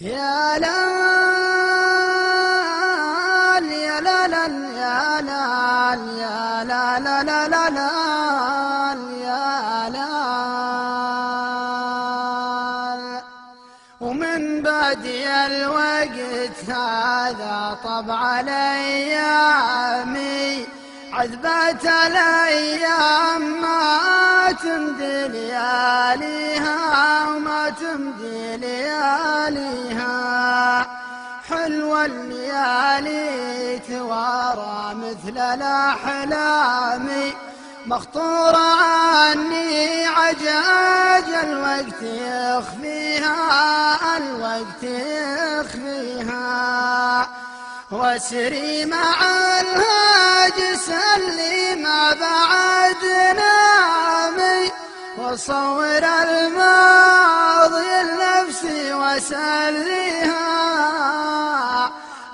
يا لال يا لال يا لال يا لا لا لا لا لا يا لال. ومن بدي الوقت هذا طبع الايام عذبت الايام ما تمضي لياليها وما تمضي لياليها. حلوة الليالي توارى مثل الاحلام مخطورة عني عجاج الوقت يخفيها الوقت يخفيها. واسري مع الهاجس اللي ما بعد نامي وصور الماضي لنفسي واسليها.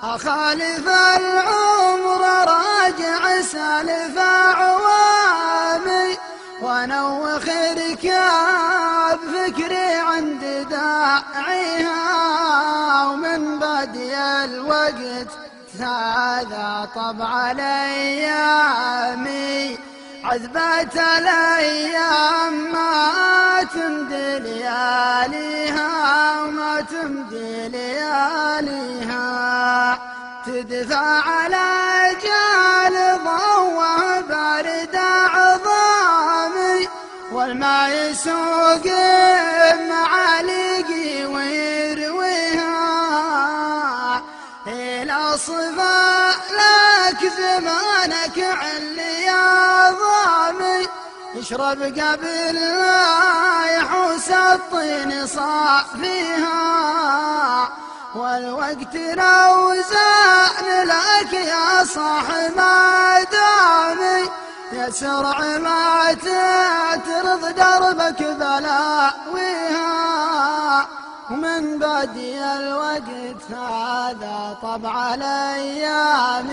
اخالف العمر راجع سالف عوامي وانوخ ركاب فكري عند داعيها. ومن بدي الوقت هذا طبع الايام عذبت الايام ما تمضي لياليها وما تمضي لياليها. تدفع على جال ضوء بارد عظامي والماء يسوق معاليقي ويرويها. إلى صفا لك زمانك علي يا ضامي اشرب قبل لا يحوس الطين صافيها. والوقت لو زان لك يا صاح ما دامي يسرع ما تترض دربك بلاويها. ومن بدي الوقت هذا طبع الايام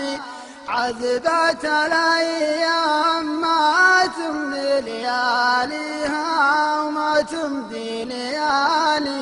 عذبت الايام ما تمضي لياليها وما تمضي لياليها.